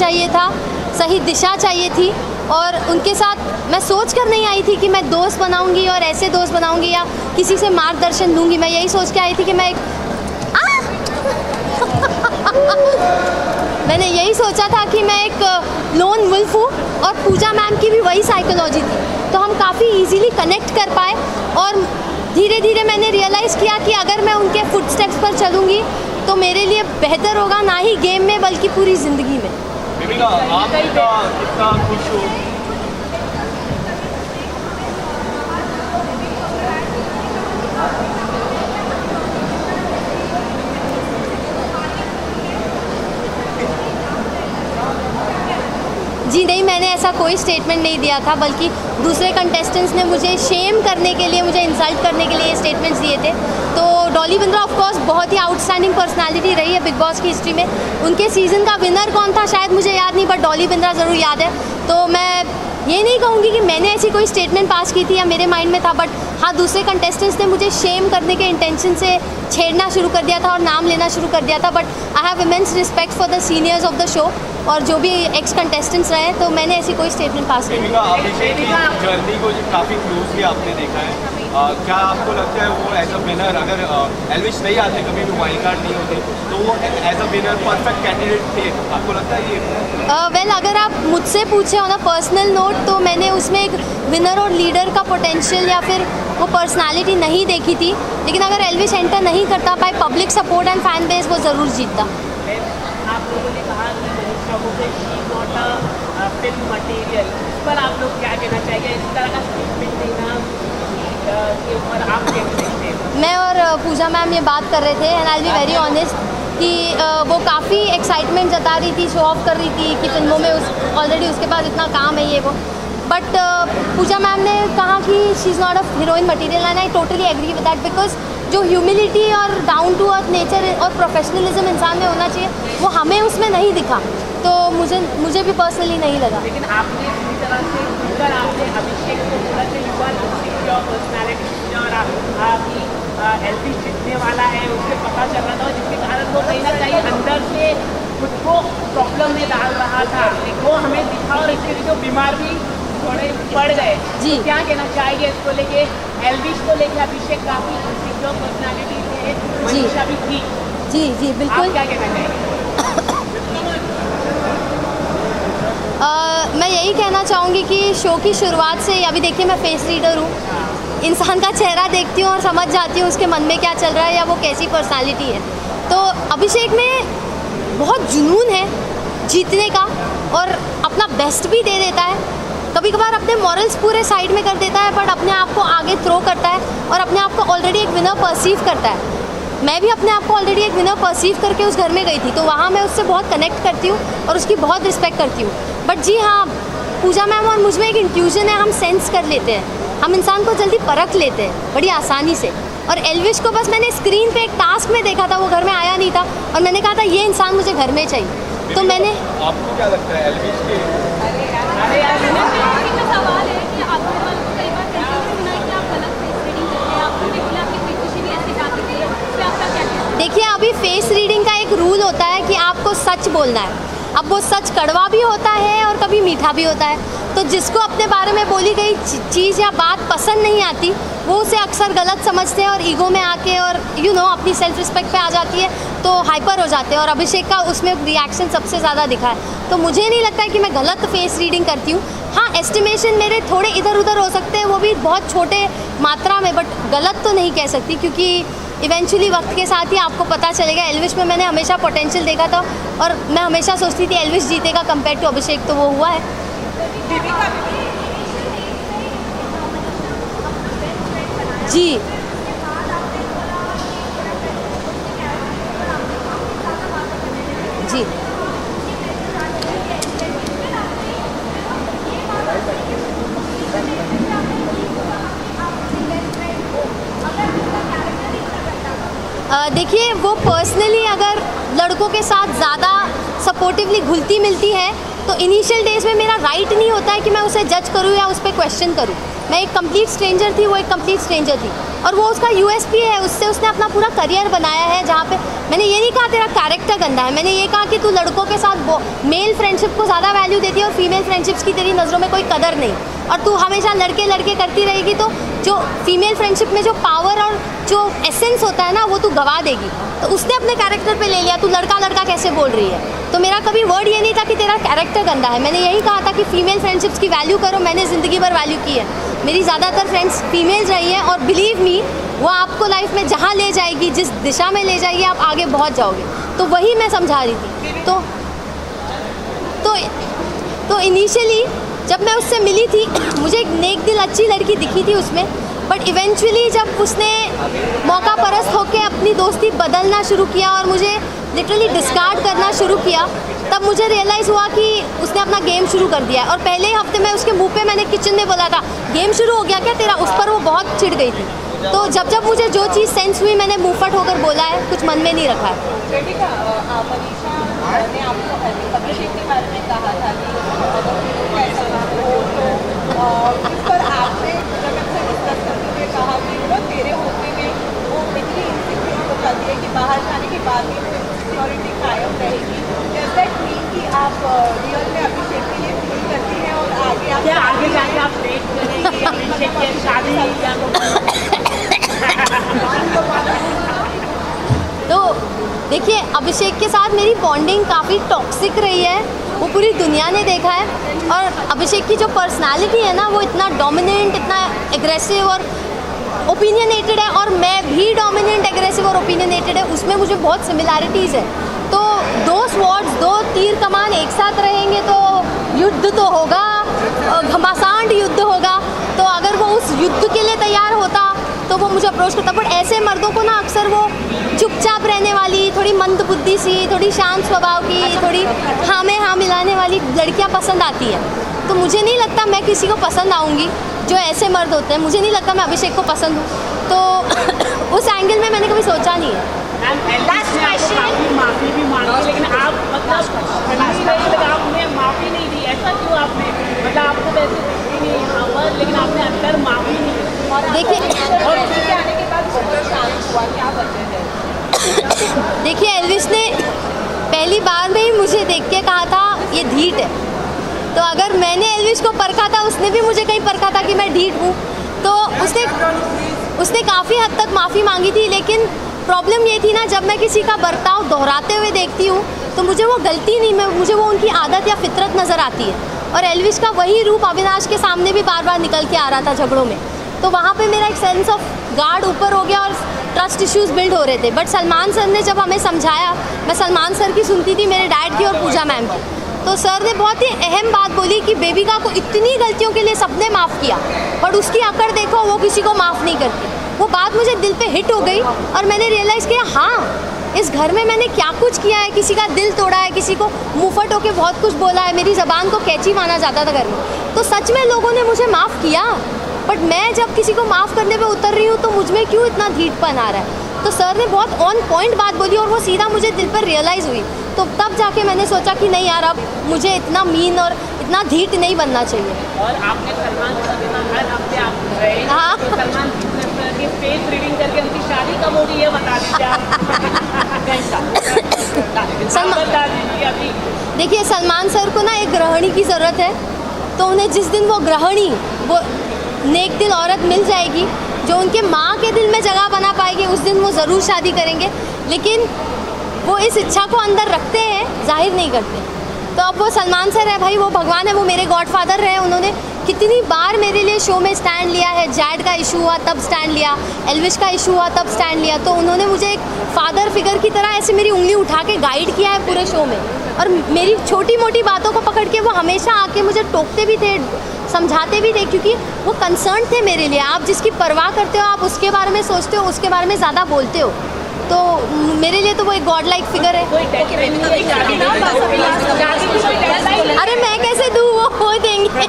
चाहिए था, सही दिशा चाहिए थी, और उनके साथ मैं सोच कर नहीं आई थी कि मैं दोस्त बनाऊंगी और ऐसे दोस्त बनाऊंगी या किसी से मार्गदर्शन दूंगी। मैं यही सोच के आई थी कि मैं एक मैंने यही सोचा था कि मैं एक लोन वुल्फ हूँ, और पूजा मैम की भी वही साइकोलॉजी थी, तो हम काफ़ी इजीली कनेक्ट कर पाए। और धीरे धीरे मैंने रियलाइज़ किया कि अगर मैं उनके फुटस्टेप्स पर चलूँगी तो मेरे लिए बेहतर होगा, ना ही गेम में बल्कि पूरी ज़िंदगी में। आप कितना खुश हो? जी नहीं, मैंने ऐसा कोई स्टेटमेंट नहीं दिया था, बल्कि दूसरे कंटेस्टेंट्स ने मुझे शेम करने के लिए, मुझे इंसल्ट करने के लिए ये स्टेटमेंट्स दिए थे। तो डॉली बिंद्रा ऑफ कोर्स बहुत ही आउटस्टैंडिंग पर्सनालिटी रही है बिग बॉस की हिस्ट्री में। उनके सीज़न का विनर कौन था शायद मुझे याद नहीं, बट डॉली बिंद्रा ज़रूर याद है। तो मैं ये नहीं कहूँगी कि मैंने ऐसी कोई स्टेटमेंट पास की थी या मेरे माइंड में था, बट हाँ, दूसरे कंटेस्टेंट्स ने मुझे शेम करने के इंटेंशन से छेड़ना शुरू कर दिया था और नाम लेना शुरू कर दिया था। But I have immense respect for the seniors of the show और जो भी एक्स कंटेस्टेंट्स रहे, तो मैंने ऐसी कोई स्टेटमेंट पास नहीं की। अभिषेक की जर्नी को काफ़ी क्लोजली आपने देखा है, क्या आपको लगता है वो एज अ विनर, अगर एल्विश नहीं आते, कभी भी वाइल्ड कार्ड नहीं होते, तो वो as a winner perfect candidate थे? आपको लगता है ये? वेल, अगर आप मुझसे पूछे ऑन अ पर्सनल नोट, तो मैंने उसमें एक विनर और लीडर का पोटेंशियल या फिर वो पर्सनालिटी नहीं देखी थी। लेकिन अगर एल्विश एंटर नहीं करता, by public support and fan base, वो ज़रूर जीतता। आप लोगों ने कहा कि मनीषा को नॉट अ फिल्म मटेरियल, इस पर आप लोग क्या कहना चाहिए? इस तरह का स्टेटमेंट देना के ऊपर आप क्या कहते हैं? मैं और पूजा मैम ये बात कर रहे थे, and I will be very honest, कि वो काफ़ी एक्साइटमेंट जता रही थी, शो ऑफ कर रही थी कि फिल्मों में ऑलरेडी उसके पास इतना काम है, ये वो। बट पूजा मैम ने कहा कि she is not a heroine material, and I totally agree with that, because जो ह्यूमिलिटी और डाउन टू अर्थ नेचर और प्रोफेशनलिज्म इंसान में होना चाहिए, वो हमें उसमें नहीं दिखा। तो मुझे भी पर्सनली नहीं लगा। लेकिन आपने इसी तरह से खुलकर आपने अभिषेक को बोला कि युवा पर्सनैलिटी और आपकी एल्विश जीतने वाला है, उससे पता चल रहा था, जिसके कारण वो कहीं ना कहीं अंदर से खुद को प्रॉब्लम में डाल रहा था। वो हमें दिखा और इसके लिए जो बीमार भी थोड़े पड़ गए। जी, क्या कहना चाहिए इसको लेके? एल्विश को लेके अभिषेक काफ़ी सिक्योर पर्सनैलिटी थे, मनीषा भी थी। जी बिल्कुल। आप क्या कहना चाहिए? मैं यही कहना चाहूँगी कि शो की शुरुआत से, अभी देखिए मैं फेस रीडर हूँ, इंसान का चेहरा देखती हूँ और समझ जाती हूँ उसके मन में क्या चल रहा है या वो कैसी पर्सनालिटी है। तो अभिषेक में बहुत जुनून है जीतने का, और अपना बेस्ट भी दे देता है। कभी कभार अपने मॉरल्स पूरे साइड में कर देता है, बट अपने आप को आगे थ्रो करता है और अपने आप को ऑलरेडी एक विनर परसीव करता है। मैं भी अपने आप को ऑलरेडी एक विनर परसीव करके उस घर में गई थी, तो वहाँ मैं उससे बहुत कनेक्ट करती हूँ और उसकी बहुत रिस्पेक्ट करती हूँ। बट जी हाँ, पूजा मैम और मुझ में एक इंट्यूजन है, हम सेंस कर लेते हैं, हम इंसान को जल्दी परख लेते हैं बड़ी आसानी से। और एल्विश को बस मैंने स्क्रीन पे एक टास्क में देखा था, वो घर में आया नहीं था, और मैंने कहा था ये इंसान मुझे घर में चाहिए। तो मैंने, आपको क्या लगता है एल्विश के? सवाल है कि आपके मन को कई बार सुना है कि आप गलत फेस रीडिंग करते हैं, आपको भी बोला आपकी प्रीतिशी भी ऐसे जाती थी, तो आपका क्या कहना है? देखिए, अभी फेस रीडिंग का एक रूल होता है कि आपको सच बोलना है। अब वो सच कड़वा भी होता है और कभी मीठा भी होता है। तो जिसको अपने बारे में बोली गई चीज़ या बात पसंद नहीं आती, वो उसे अक्सर गलत समझते हैं और ईगो में आके और अपनी सेल्फ रिस्पेक्ट पे आ जाती है, तो हाइपर हो जाते हैं। और अभिषेक का उसमें रिएक्शन सबसे ज़्यादा दिखा है। तो मुझे नहीं लगता है कि मैं गलत फेस रीडिंग करती हूँ। हाँ, एस्टिमेशन मेरे थोड़े इधर उधर हो सकते हैं, वो भी बहुत छोटे मात्रा में, बट गलत तो नहीं कह सकती, क्योंकि इवेंचुअली वक्त के साथ ही आपको पता चलेगा। एल्विश में मैंने हमेशा पोटेंशियल देखा था और मैं हमेशा सोचती थी एल्विश जीतेगा कंपेयर टू अभिषेक, तो वो हुआ है। जी जी देखिए, वो पर्सनली अगर लड़कों के साथ ज़्यादा सपोर्टिवली घुलती मिलती है, तो इनिशियल डेज में मेरा राइट नहीं होता है कि मैं उसे जज करूँ या उस पर क्वेश्चन करूँ। मैं एक कंप्लीट स्ट्रेंजर थी, वो एक कंप्लीट स्ट्रेंजर थी। और वो उसका यूएसपी है, उससे उसने अपना पूरा करियर बनाया है, जहाँ पे मैंने ये नहीं कहा तेरा कैरेक्टर गंदा है, मैंने ये कहा कि तू लड़कों के साथ मेल फ्रेंडशिप को ज़्यादा वैल्यू देती है और फीमेल फ्रेंडशिप्स की तेरी नज़रों में कोई कदर नहीं, और तू हमेशा लड़के लड़के करती रहेगी, तो जो फीमेल फ्रेंडशिप में जो पावर और जो एसेंस होता है ना वो तू गवा देगी। तो उसने अपने कैरेक्टर पे ले लिया, तू लड़का लड़का कैसे बोल रही है। तो मेरा कभी वर्ड ये नहीं था कि तेरा कैरेक्टर गंदा है, मैंने यही कहा था कि फीमेल फ्रेंडशिप्स की वैल्यू करो। मैंने ज़िंदगी भर वैल्यू की है, मेरी ज़्यादातर फ्रेंड्स फीमेल्स रही हैं, और बिलीव मी वो आपको लाइफ में जहाँ ले जाएगी, जिस दिशा में ले जाएगी, आप आगे पहुँच जाओगे। तो वही मैं समझा रही थी। तो इनिशियली जब मैं उससे मिली थी मुझे एक नेक दिल अच्छी लड़की दिखी थी उसमें, बट इवेंचुअली जब उसने मौका परस्त होकर अपनी दोस्ती बदलना शुरू किया और मुझे लिटरली डिस्कार्ड करना शुरू किया, तब मुझे रियलाइज़ हुआ कि उसने अपना गेम शुरू कर दिया है। और पहले ही हफ्ते में उसके मुंह पे मैंने किचन में बोला था गेम शुरू हो गया क्या तेरा, उस पर वो बहुत चिढ़ गई थी। तो जब जब मुझे जो चीज़ सेंस हुई मैंने मुंहफट होकर बोला है, कुछ मन में नहीं रखा है। कृतिका, मनीषा ने आपको अभिषेक के बारे में कहा था कि अगर ऐसा हो तो इस पर आपने जब से डिस्कस करते हुए कहा कि वो तेरे होते में वो इतनी इनसिक्योर हो जाती है कि बाहर जाने के बाद भी वो सिक्योरिटी कायम रहेगी। डज दैट मीन कि आप रियल में अभिषेक के लिए फील करती हैं और आगे आप क्या आगे जाके आप डेट करेंगे अभिषेक की शादी या तो देखिए अभिषेक के साथ मेरी बॉन्डिंग काफ़ी टॉक्सिक रही है, वो पूरी दुनिया ने देखा है। और अभिषेक की जो पर्सनालिटी है ना वो इतना डोमिनेंट, इतना एग्रेसिव और ओपिनियनेटेड है, और मैं भी डोमिनेंट, एग्रेसिव और ओपिनियनेटेड है, उसमें मुझे बहुत सिमिलैरिटीज़ है। तो दो स्वॉर्ड्स, दो तीर कमान एक साथ रहेंगे तो युद्ध तो होगा, घमासान युद्ध होगा। तो अगर वो उस युद्ध के लिए तैयार होता तो वो मुझे अप्रोच करता, बट ऐसे मर्दों को ना अक्सर वो चुपचाप रहने वाली, थोड़ी मंद बुद्धि सी, थोड़ी शांत स्वभाव की, थोड़ी हाँ में हाँ मिलाने वाली लड़कियां पसंद आती है। तो मुझे नहीं लगता मैं किसी को पसंद आऊँगी, जो ऐसे मर्द होते हैं मुझे नहीं लगता मैं अभिषेक को पसंद हूँ। तो उस एंगल में मैंने कभी सोचा नहीं है। माफी भी मांगी लेकिन आप मतलब आपने माफी नहीं दी, ऐसा क्यों? आपने मतलब आपको वैसे नहीं, लेकिन आपने अंदर माफी नहीं दी। देखिए आने के बाद बहुत शांत हुआ, क्या वजह है? देखिए एल्विस ने पहली बार में ही मुझे देख के कहा था ये ढीठ है। तो अगर मैंने एल्विस को परखा था, उसने भी मुझे कहीं परखा था कि मैं ढीठ हूँ। तो उसने काफ़ी हद तक माफ़ी मांगी थी, लेकिन प्रॉब्लम ये थी ना, जब मैं किसी का बर्ताव दोहराते हुए देखती हूँ तो मुझे वो गलती नहीं, मुझे वो उनकी आदत या फितरत नज़र आती है। और एल्विस का वही रूप अविनाश के सामने भी बार बार निकल के आ रहा था झगड़ों में। तो वहाँ पे मेरा एक सेंस ऑफ गार्ड ऊपर हो गया और ट्रस्ट इश्यूज बिल्ड हो रहे थे। बट सलमान सर ने जब हमें समझाया, मैं सलमान सर की सुनती थी, मेरे डैड की और पूजा मैम की, तो सर ने बहुत ही अहम बात बोली कि बेबिका को इतनी गलतियों के लिए सबने माफ़ किया, बट उसकी अकड़ देखो वो किसी को माफ़ नहीं करती। वो बात मुझे दिल पे हिट हो गई और मैंने रियलाइज़ किया हाँ इस घर में मैंने क्या कुछ किया है, किसी का दिल तोड़ा है, किसी को मुंहफट होके बहुत कुछ बोला है, मेरी ज़बान को कैची माना जाता था घर में। तो सच में लोगों ने मुझे माफ़ किया, बट मैं जब किसी को माफ़ करने पे उतर रही हूँ तो मुझ में क्यों इतना ढीठपन आ रहा है। तो सर ने बहुत ऑन पॉइंट बात बोली और वो सीधा मुझे दिल पर रियलाइज़ हुई। तो तब जाके मैंने सोचा कि नहीं यार, अब मुझे इतना मीन और इतना ढीठ नहीं बनना चाहिए। और आपने सलमान हर हफ्ते आप गए, हाँ। तो सलमान की फेस रीडिंग करके उनकी शादी कब होगी ये बता दीजिए अभी। देखिए सलमान सर को ना एक गृहिणी की ज़रूरत है, तो उन्हें जिस दिन वो गृहिणी, वो नेक दिल औरत मिल जाएगी जो उनके माँ के दिल में जगह बना पाएगी, उस दिन वो ज़रूर शादी करेंगे। लेकिन वो इस इच्छा को अंदर रखते हैं, जाहिर नहीं करते। तो अब वो सलमान सर है भाई, वो भगवान है, वो मेरे गॉडफादर रहे। उन्होंने कितनी बार मेरे लिए शो में स्टैंड लिया है, जैड का इशू हुआ तब स्टैंड लिया, एल्विश का इशू हुआ तब स्टैंड लिया। तो उन्होंने मुझे एक फादर फिगर की तरह ऐसे मेरी उंगली उठा के गाइड किया है पूरे शो में, और मेरी छोटी मोटी बातों को पकड़ के वो हमेशा आके मुझे टोकते भी थे, समझाते भी थे, क्योंकि वो कंसर्न थे मेरे लिए। आप जिसकी परवाह करते हो, आप उसके बारे में सोचते हो, उसके बारे में ज़्यादा बोलते हो, तो मेरे लिए तो वो एक गॉड लाइक फिगर है। अरे मैं कैसे दूँ, वो देंगे।